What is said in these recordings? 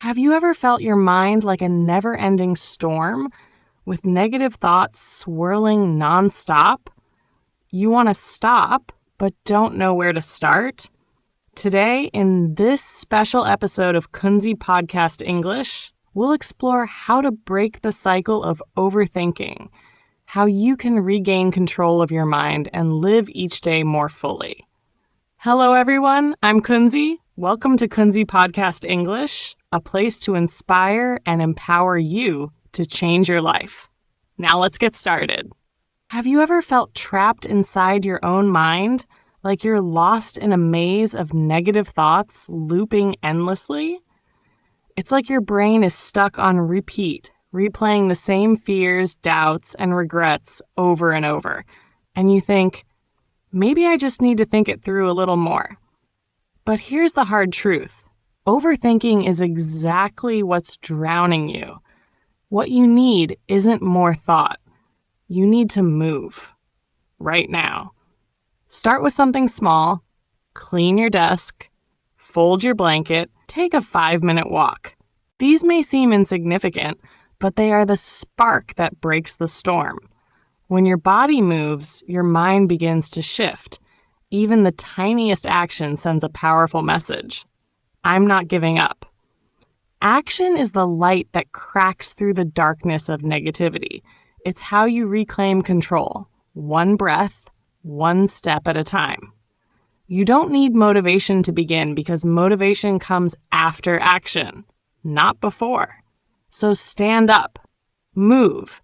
Have you ever felt your mind like a never-ending storm with negative thoughts swirling nonstop? You want to stop, but don't know where to start? Today, in this special episode of Kunzy Podcast English, we'll explore how to break the cycle of overthinking, how you can regain control of your mind and live each day more fully. Hello, everyone. I'm Kunzy. Welcome to Kunzy Podcast English, a place to inspire and empower you to change your life. Now let's get started. Have you ever felt trapped inside your own mind, like you're lost in a maze of negative thoughts looping endlessly? It's like your brain is stuck on repeat, replaying the same fears, doubts, and regrets over and over. And you think, maybe I just need to think it through a little more. But here's the hard truth. Overthinking is exactly what's drowning you. What you need isn't more thought. You need to move. Right now. Start with something small. Clean your desk. Fold your blanket. Take a 5-minute walk. These may seem insignificant, but they are the spark that breaks the storm. When your body moves, your mind begins to shift. Even the tiniest action sends a powerful message. I'm not giving up. Action is the light that cracks through the darkness of negativity. It's how you reclaim control. One breath, one step at a time. You don't need motivation to begin because motivation comes after action, not before. So stand up. Move.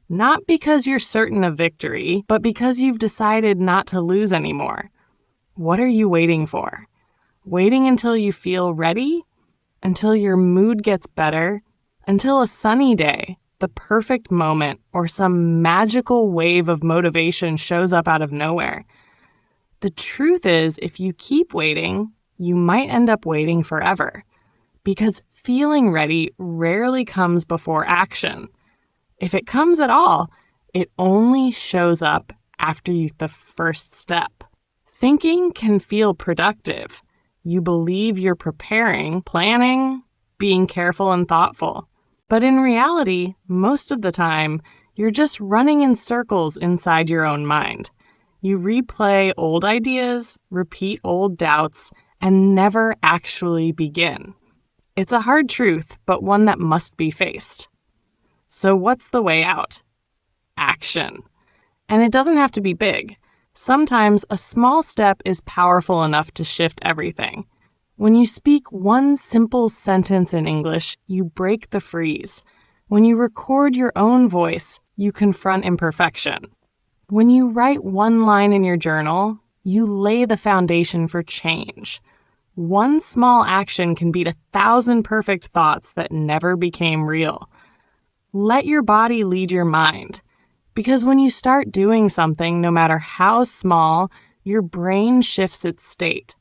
Not because you're certain of victory, but because you've decided not to lose anymore. What are you waiting for? Waiting until you feel ready? Until your mood gets better? Until a sunny day, the perfect moment, or some magical wave of motivation shows up out of nowhere? The truth is, if you keep waiting, you might end up waiting forever. Because feeling ready rarely comes before action. If it comes at all, it only shows up after the first step. Thinking can feel productive. You believe you're preparing, planning, being careful and thoughtful. But in reality, most of the time, you're just running in circles inside your own mind. You replay old ideas, repeat old doubts, and never actually begin. It's a hard truth, but one that must be faced. So what's the way out? Action. And it doesn't have to be big. Sometimes a small step is powerful enough to shift everything. When you speak one simple sentence in English, you break the freeze. When you record your own voice, you confront imperfection. When you write one line in your journal, you lay the foundation for change. One small action can beat 1,000 perfect thoughts that never became real. Let your body lead your mind. Because when you start doing something, no matter how small, your brain shifts its state.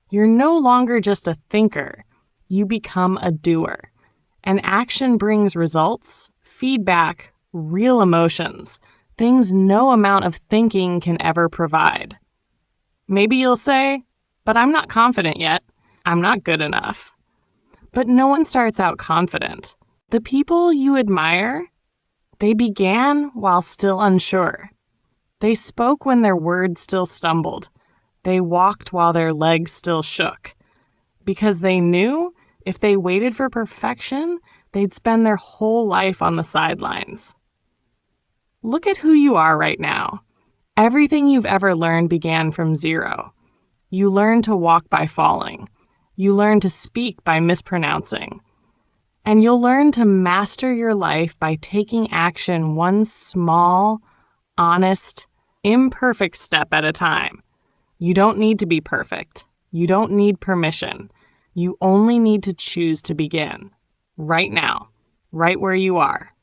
You're no longer just a thinker. You become a doer. And action brings results, feedback, real emotions, things no amount of thinking can ever provide. Maybe you'll say, but I'm not confident yet. I'm not good enough. But no one starts out confident. The people you admire, they began while still unsure. They spoke when their words still stumbled. They walked while their legs still shook. Because they knew if they waited for perfection, they'd spend their whole life on the sidelines. Look at who you are right now. Everything you've ever learned began from zero. You learned to walk by falling. You learned to speak by mispronouncing. And you'll learn to master your life by taking action one small, honest, imperfect step at a time. You don't need to be perfect. You don't need permission. You only need to choose to begin. Right now. Right where you are.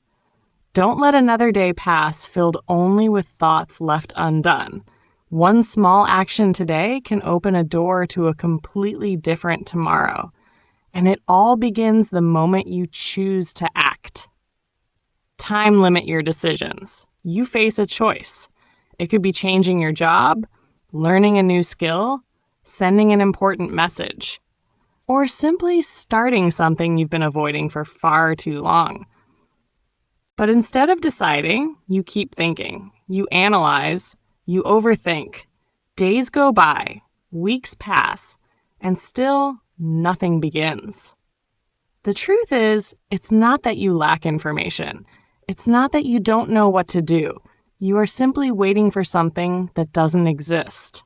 Don't let another day pass filled only with thoughts left undone. One small action today can open a door to a completely different tomorrow. And it all begins the moment you choose to act. Time limit your decisions. You face a choice. It could be changing your job, learning a new skill, sending an important message. or simply starting something you've been avoiding for far too long. But instead of deciding, you keep thinking, you analyze, you overthink. Days go by, weeks pass, and still nothing begins. The truth is, it's not that you lack information. It's not that you don't know what to do. You are simply waiting for something that doesn't exist.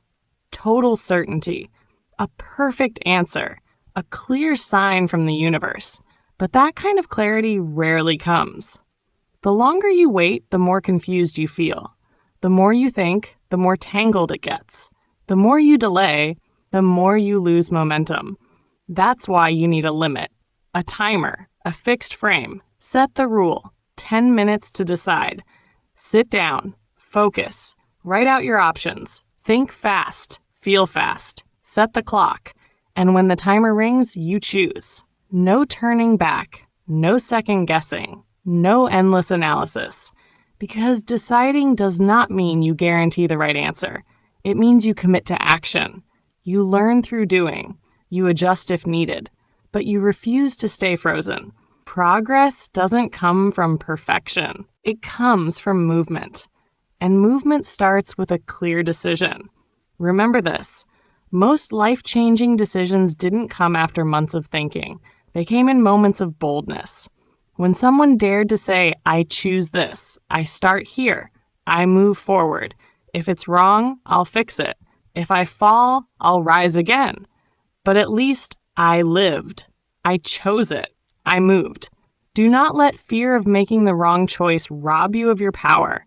Total certainty, a perfect answer, a clear sign from the universe. But that kind of clarity rarely comes. The longer you wait, the more confused you feel. The more you think, the more tangled it gets. The more you delay, the more you lose momentum. That's why you need a limit, a timer, a fixed frame. Set the rule, 10 minutes to decide. Sit down, focus, write out your options, think fast, feel fast, set the clock, and when the timer rings, you choose. No turning back, no second guessing, no endless analysis. Because deciding does not mean you guarantee the right answer. It means you commit to action. You learn through doing. You adjust if needed. But you refuse to stay frozen. Progress doesn't come from perfection. It comes from movement. And movement starts with a clear decision. Remember this. Most life-changing decisions didn't come after months of thinking. They came in moments of boldness. When someone dared to say, I choose this, I start here, I move forward. If it's wrong, I'll fix it. If I fall, I'll rise again. But at least I lived. I chose it. I moved. Do not let fear of making the wrong choice rob you of your power.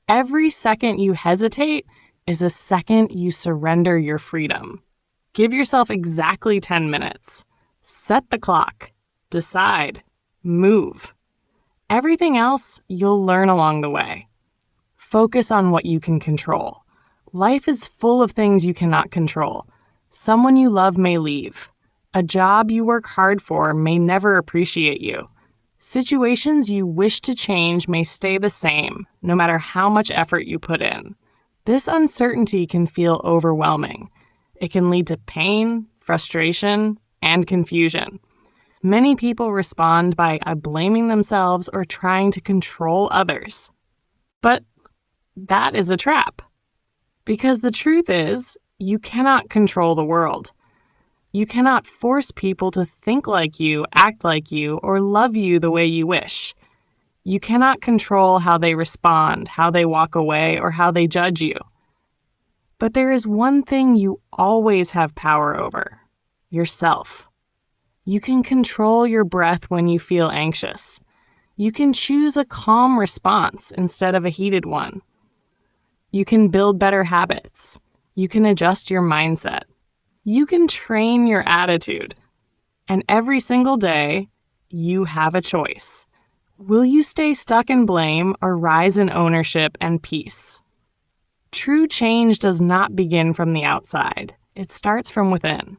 Every second you hesitate is a second you surrender your freedom. Give yourself exactly 10 minutes. Set the clock. Decide. Move. Everything else you'll learn along the way. Focus on what you can control. Life is full of things you cannot control. Someone you love may leave. A job you work hard for may never appreciate you. Situations you wish to change may stay the same, no matter how much effort you put in. This uncertainty can feel overwhelming. It can lead to pain, frustration, and confusion. Many people respond by blaming themselves or trying to control others. But that is a trap. Because the truth is, you cannot control the world. You cannot force people to think like you, act like you, or love you the way you wish. You cannot control how they respond, how they walk away, or how they judge you. But there is one thing you always have power over: yourself. You can control your breath when you feel anxious. You can choose a calm response instead of a heated one. You can build better habits. You can adjust your mindset. You can train your attitude. And every single day, you have a choice. Will you stay stuck in blame or rise in ownership and peace? True change does not begin from the outside. It starts from within.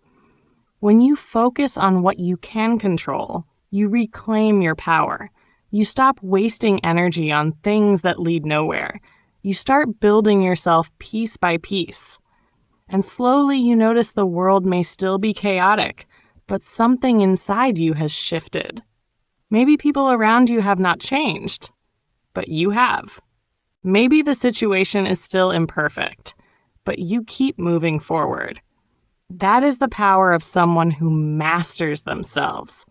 When you focus on what you can control, you reclaim your power. You stop wasting energy on things that lead nowhere. You start building yourself piece by piece. And slowly you notice the world may still be chaotic, but something inside you has shifted. Maybe people around you have not changed, but you have. Maybe the situation is still imperfect, but you keep moving forward. That is the power of someone who masters themselves.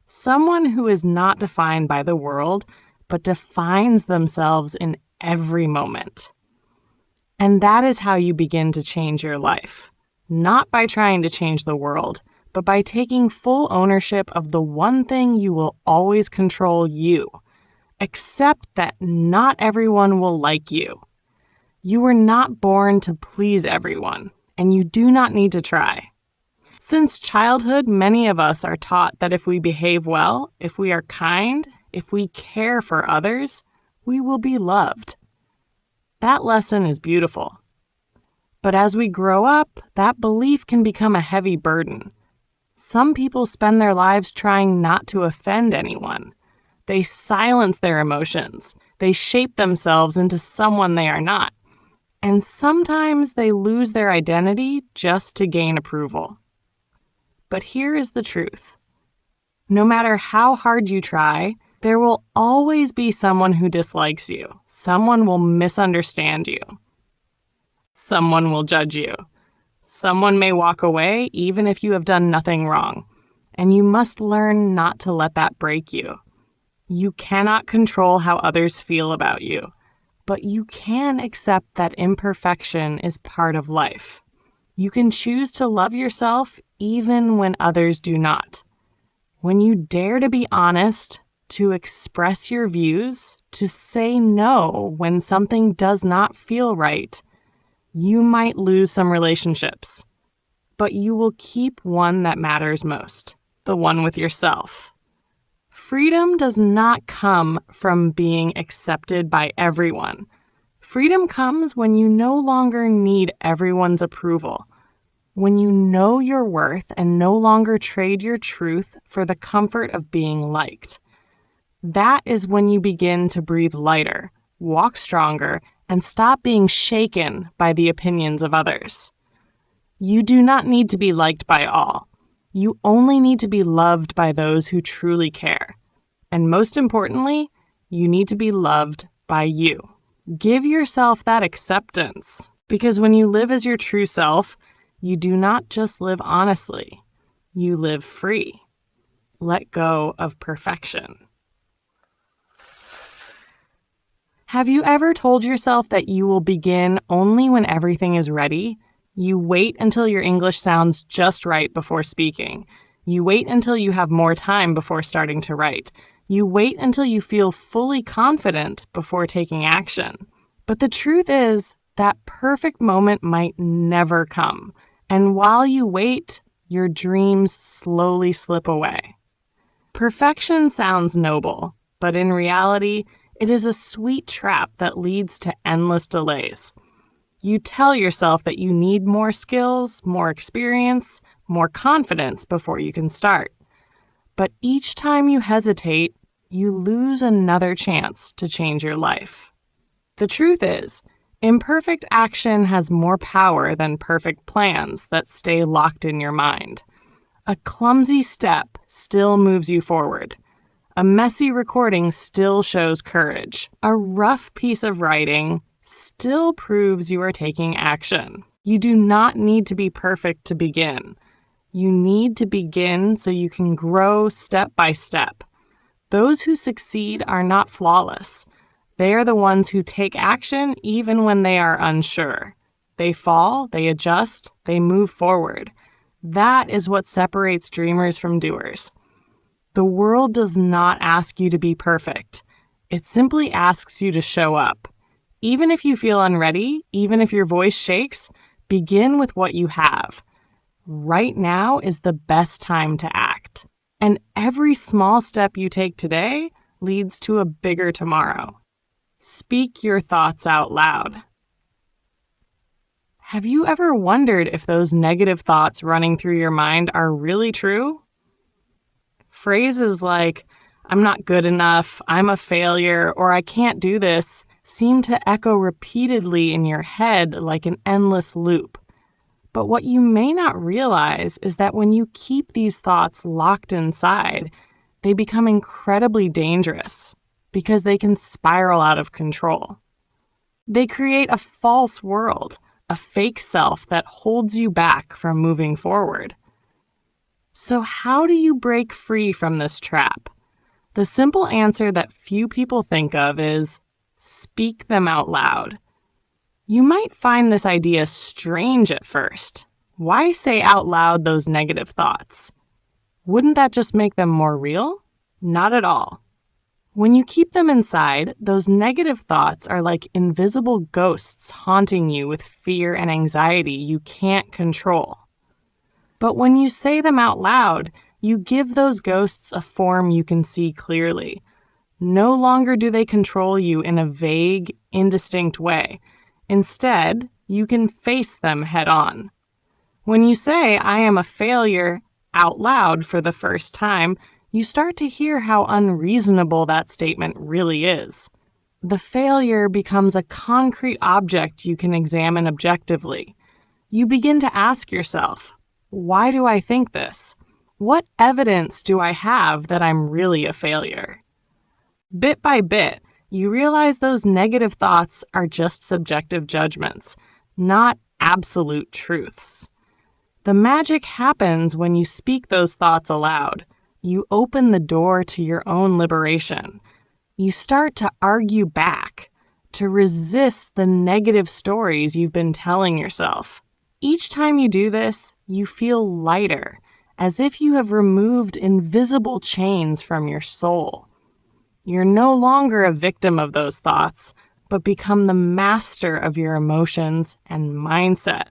Someone who is not defined by the world, but defines themselves in every moment. And that is how you begin to change your life. Not by trying to change the world, but by taking full ownership of the one thing you will always control: you. Accept that not everyone will like you. You were not born to please everyone, and you do not need to try. Since childhood, many of us are taught that if we behave well, if we are kind, if we care for others, we will be loved. That lesson is beautiful. But as we grow up, that belief can become a heavy burden. Some people spend their lives trying not to offend anyone. They silence their emotions. They shape themselves into someone they are not. And sometimes they lose their identity just to gain approval. But here is the truth. No matter how hard you try, there will always be someone who dislikes you. Someone will misunderstand you. Someone will judge you. Someone may walk away even if you have done nothing wrong. And you must learn not to let that break you. You cannot control how others feel about you, but you can accept that imperfection is part of life. You can choose to love yourself even when others do not. When you dare to be honest, to express your views, to say no when something does not feel right, you might lose some relationships, but you will keep one that matters most, the one with yourself. Freedom does not come from being accepted by everyone. Freedom comes when you no longer need everyone's approval, when you know your worth and no longer trade your truth for the comfort of being liked. That is when you begin to breathe lighter, walk stronger, and stop being shaken by the opinions of others. You do not need to be liked by all. You only need to be loved by those who truly care. And most importantly, you need to be loved by you. Give yourself that acceptance, because when you live as your true self, you do not just live honestly. You live free. Let go of perfection. Have you ever told yourself that you will begin only when everything is ready? You wait until your English sounds just right before speaking. You wait until you have more time before starting to write. You wait until you feel fully confident before taking action. But the truth is, that perfect moment might never come. And while you wait, your dreams slowly slip away. Perfection sounds noble, but in reality, it is a sweet trap that leads to endless delays. You tell yourself that you need more skills, more experience, more confidence before you can start. But each time you hesitate, you lose another chance to change your life. The truth is, imperfect action has more power than perfect plans that stay locked in your mind. A clumsy step still moves you forward. A messy recording still shows courage. A rough piece of writing still proves you are taking action. You do not need to be perfect to begin. You need to begin so you can grow step by step. Those who succeed are not flawless. They are the ones who take action even when they are unsure. They fall, they adjust, they move forward. That is what separates dreamers from doers. The world does not ask you to be perfect. It simply asks you to show up. Even if you feel unready, even if your voice shakes, begin with what you have. Right now is the best time to act. And every small step you take today leads to a bigger tomorrow. Speak your thoughts out loud. Have you ever wondered if those negative thoughts running through your mind are really true? Phrases like, "I'm not good enough," "I'm a failure," or "I can't do this," seem to echo repeatedly in your head like an endless loop. But what you may not realize is that when you keep these thoughts locked inside, they become incredibly dangerous because they can spiral out of control. They create a false world, a fake self that holds you back from moving forward. So how do you break free from this trap? The simple answer that few people think of is speak them out loud. You might find this idea strange at first. Why say out loud those negative thoughts? Wouldn't that just make them more real? Not at all. When you keep them inside, those negative thoughts are like invisible ghosts haunting you with fear and anxiety you can't control. But when you say them out loud, you give those ghosts a form you can see clearly. No longer do they control you in a vague, indistinct way. Instead, you can face them head on. When you say, "I am a failure," out loud for the first time, you start to hear how unreasonable that statement really is. The failure becomes a concrete object you can examine objectively. You begin to ask yourself, why do I think this? What evidence do I have that I'm really a failure? Bit by bit, you realize those negative thoughts are just subjective judgments, not absolute truths. The magic happens when you speak those thoughts aloud. You open the door to your own liberation. You start to argue back, to resist the negative stories you've been telling yourself. Each time you do this, you feel lighter, as if you have removed invisible chains from your soul. You're no longer a victim of those thoughts, but become the master of your emotions and mindset.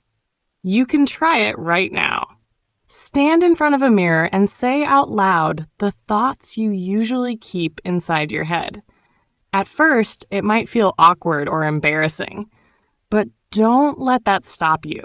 You can try it right now. Stand in front of a mirror and say out loud the thoughts you usually keep inside your head. At first, it might feel awkward or embarrassing, but don't let that stop you.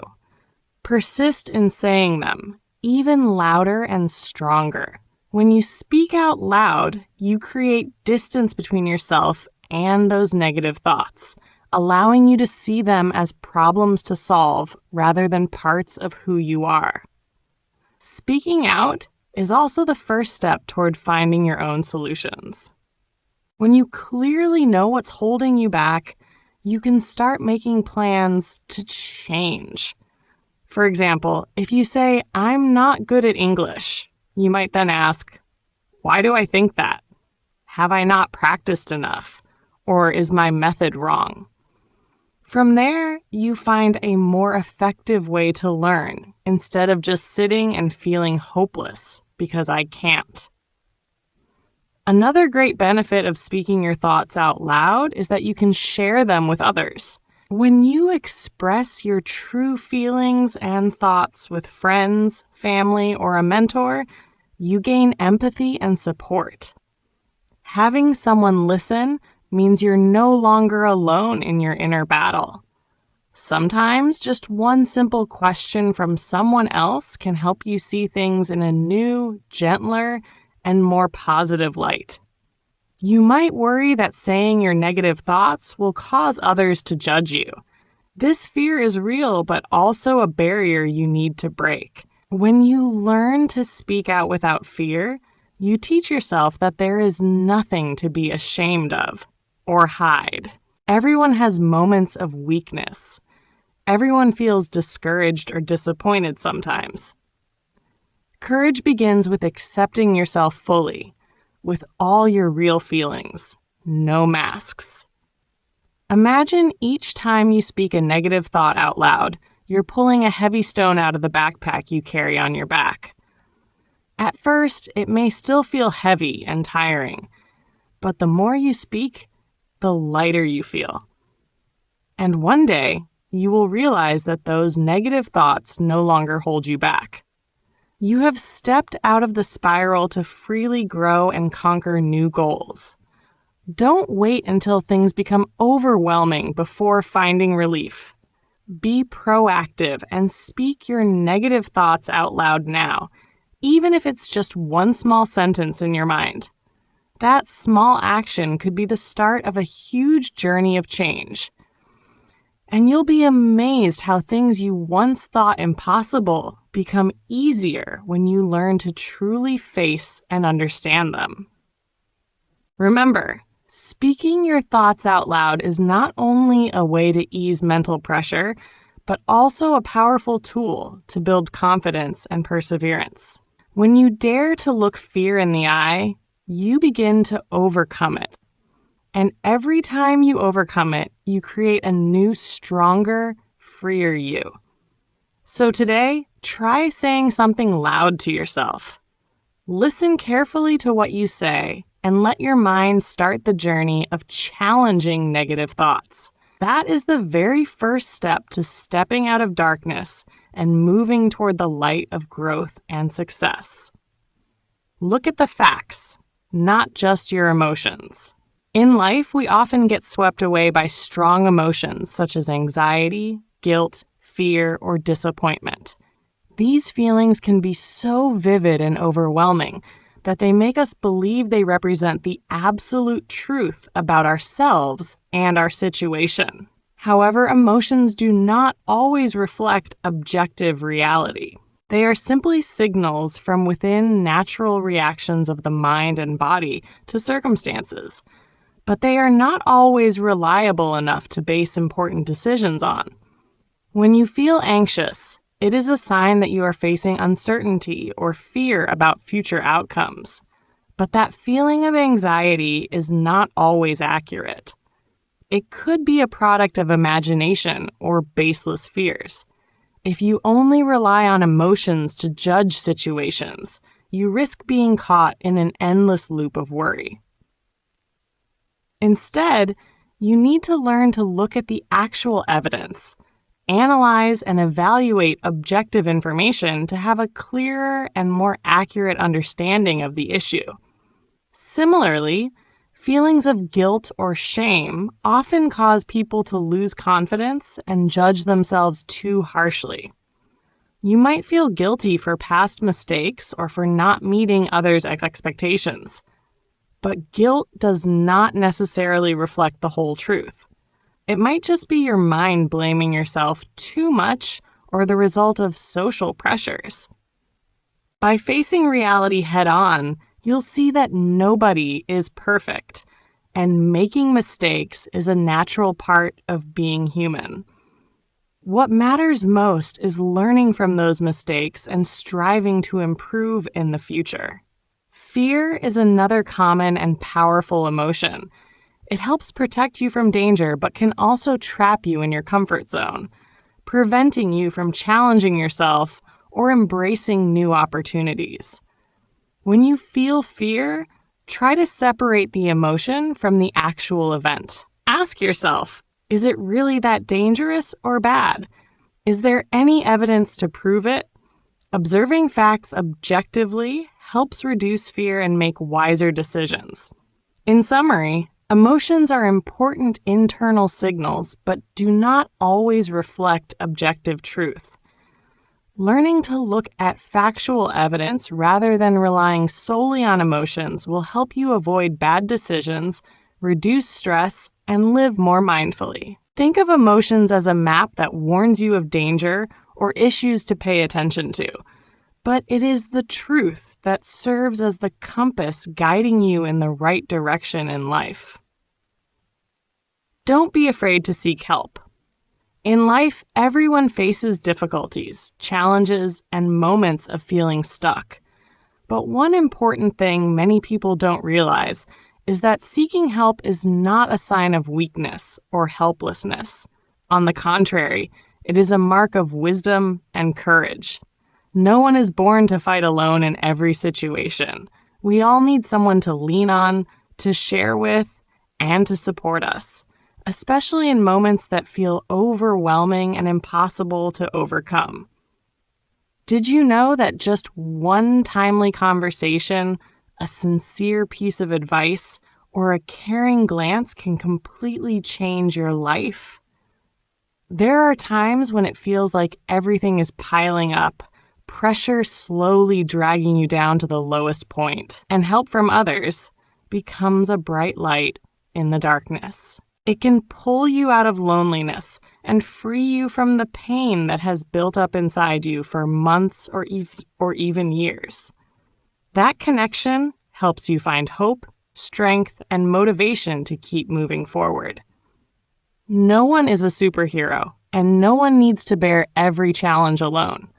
Persist in saying them, even louder and stronger. When you speak out loud, you create distance between yourself and those negative thoughts, allowing you to see them as problems to solve rather than parts of who you are. Speaking out is also the first step toward finding your own solutions. When you clearly know what's holding you back, you can start making plans to change. For example, if you say, "I'm not good at English," you might then ask, "Why do I think that? Have I not practiced enough? Or is my method wrong?" From there, you find a more effective way to learn instead of just sitting and feeling hopeless because I can't. Another great benefit of speaking your thoughts out loud is that you can share them with others. When you express your true feelings and thoughts with friends, family, or a mentor, you gain empathy and support. Having someone listen means you're no longer alone in your inner battle. Sometimes just one simple question from someone else can help you see things in a new, gentler, and more positive light. You might worry that saying your negative thoughts will cause others to judge you. This fear is real, but also a barrier you need to break. When you learn to speak out without fear, you teach yourself that there is nothing to be ashamed of or hide. Everyone has moments of weakness. Everyone feels discouraged or disappointed sometimes. Courage begins with accepting yourself fully, with all your real feelings, no masks. Imagine each time you speak a negative thought out loud, you're pulling a heavy stone out of the backpack you carry on your back. At first, it may still feel heavy and tiring, but the more you speak, the lighter you feel. And one day, you will realize that those negative thoughts no longer hold you back. You have stepped out of the spiral to freely grow and conquer new goals. Don't wait until things become overwhelming before finding relief. Be proactive and speak your negative thoughts out loud now, even if it's just one small sentence in your mind. That small action could be the start of a huge journey of change. And you'll be amazed how things you once thought impossible become easier when you learn to truly face and understand them. Remember, speaking your thoughts out loud is not only a way to ease mental pressure, but also a powerful tool to build confidence and perseverance. When you dare to look fear in the eye, you begin to overcome it. And every time you overcome it, you create a new, stronger, freer you. So today, try saying something loud to yourself. Listen carefully to what you say and let your mind start the journey of challenging negative thoughts. That is the very first step to stepping out of darkness and moving toward the light of growth and success. Look at the facts, not just your emotions. In life, we often get swept away by strong emotions such as anxiety, guilt, fear, or disappointment. These feelings can be so vivid and overwhelming that they make us believe they represent the absolute truth about ourselves and our situation. However, emotions do not always reflect objective reality. They are simply signals from within natural reactions of the mind and body to circumstances, but they are not always reliable enough to base important decisions on. When you feel anxious, it is a sign that you are facing uncertainty or fear about future outcomes. But that feeling of anxiety is not always accurate. It could be a product of imagination or baseless fears. If you only rely on emotions to judge situations, you risk being caught in an endless loop of worry. Instead, you need to learn to look at the actual evidence, analyze and evaluate objective information to have a clearer and more accurate understanding of the issue. Similarly, feelings of guilt or shame often cause people to lose confidence and judge themselves too harshly. You might feel guilty for past mistakes or for not meeting others' expectations, but guilt does not necessarily reflect the whole truth. It might just be your mind blaming yourself too much or the result of social pressures. By facing reality head-on, you'll see that nobody is perfect, and making mistakes is a natural part of being human. What matters most is learning from those mistakes and striving to improve in the future. Fear is another common and powerful emotion. It helps protect you from danger, but can also trap you in your comfort zone, preventing you from challenging yourself or embracing new opportunities. When you feel fear, try to separate the emotion from the actual event. Ask yourself, is it really that dangerous or bad? Is there any evidence to prove it? Observing facts objectively helps reduce fear and make wiser decisions. In summary, emotions are important internal signals, but do not always reflect objective truth. Learning to look at factual evidence rather than relying solely on emotions will help you avoid bad decisions, reduce stress, and live more mindfully. Think of emotions as a map that warns you of danger or issues to pay attention to. But it is the truth that serves as the compass guiding you in the right direction in life. Don't be afraid to seek help. In life, everyone faces difficulties, challenges, and moments of feeling stuck. But one important thing many people don't realize is that seeking help is not a sign of weakness or helplessness. On the contrary, it is a mark of wisdom and courage. No one is born to fight alone in every situation. We all need someone to lean on, to share with, and to support us, especially in moments that feel overwhelming and impossible to overcome. Did you know that just one timely conversation, a sincere piece of advice, or a caring glance can completely change your life? There are times when it feels like everything is piling up, pressure slowly dragging you down to the lowest point, and help from others becomes a bright light in the darkness. It can pull you out of loneliness and free you from the pain that has built up inside you for months or even years. That connection helps you find hope, strength, and motivation to keep moving forward. No one is a superhero, and no one needs to bear every challenge alone.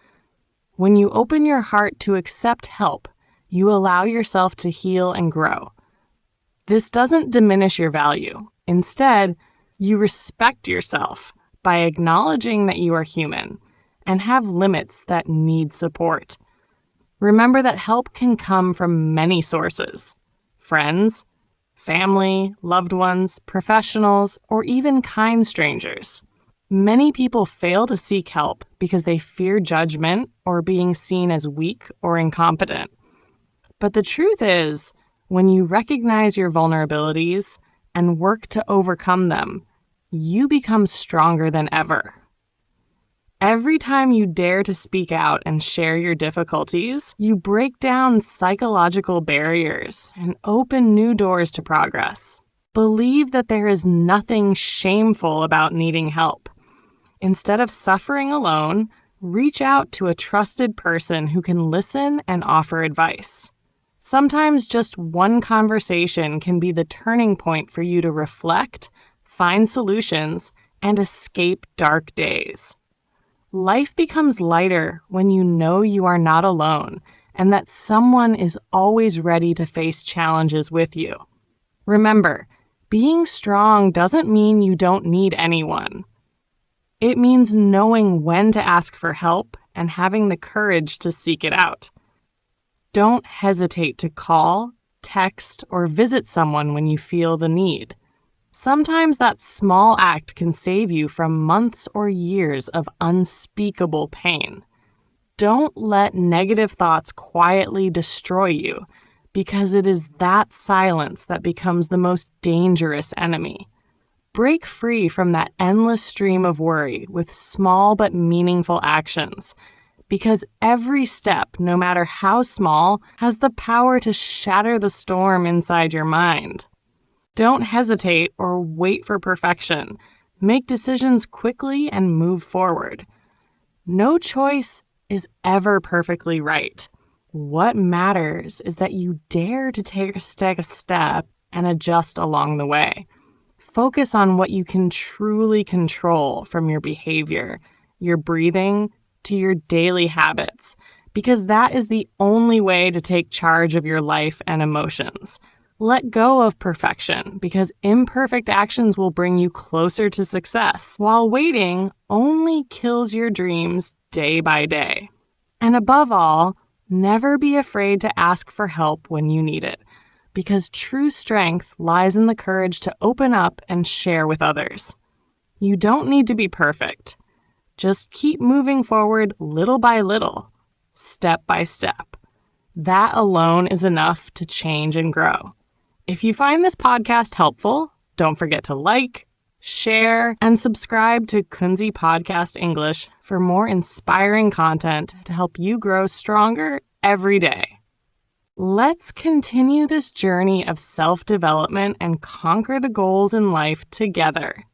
When you open your heart to accept help, you allow yourself to heal and grow. This doesn't diminish your value. Instead, you respect yourself by acknowledging that you are human and have limits that need support. Remember that help can come from many sources: friends, family, loved ones, professionals, or even kind strangers. Many people fail to seek help because they fear judgment or being seen as weak or incompetent. But the truth is, when you recognize your vulnerabilities and work to overcome them, you become stronger than ever. Every time you dare to speak out and share your difficulties, you break down psychological barriers and open new doors to progress. Believe that there is nothing shameful about needing help. Instead of suffering alone, reach out to a trusted person who can listen and offer advice. Sometimes just one conversation can be the turning point for you to reflect, find solutions, and escape dark days. Life becomes lighter when you know you are not alone and that someone is always ready to face challenges with you. Remember, being strong doesn't mean you don't need anyone. It means knowing when to ask for help and having the courage to seek it out. Don't hesitate to call, text, or visit someone when you feel the need. Sometimes that small act can save you from months or years of unspeakable pain. Don't let negative thoughts quietly destroy you, because it is that silence that becomes the most dangerous enemy. Break free from that endless stream of worry with small but meaningful actions, because every step, no matter how small, has the power to shatter the storm inside your mind. Don't hesitate or wait for perfection. Make decisions quickly and move forward. No choice is ever perfectly right. What matters is that you dare to take a step and adjust along the way. Focus on what you can truly control, from your behavior, your breathing, to your daily habits, because that is the only way to take charge of your life and emotions. Let go of perfection, because imperfect actions will bring you closer to success, while waiting only kills your dreams day by day. And above all, never be afraid to ask for help when you need it, because true strength lies in the courage to open up and share with others. You don't need to be perfect. Just keep moving forward little by little, step by step. That alone is enough to change and grow. If you find this podcast helpful, don't forget to like, share, and subscribe to Kunzy Podcast English for more inspiring content to help you grow stronger every day. Let's continue this journey of self-development and conquer the goals in life together.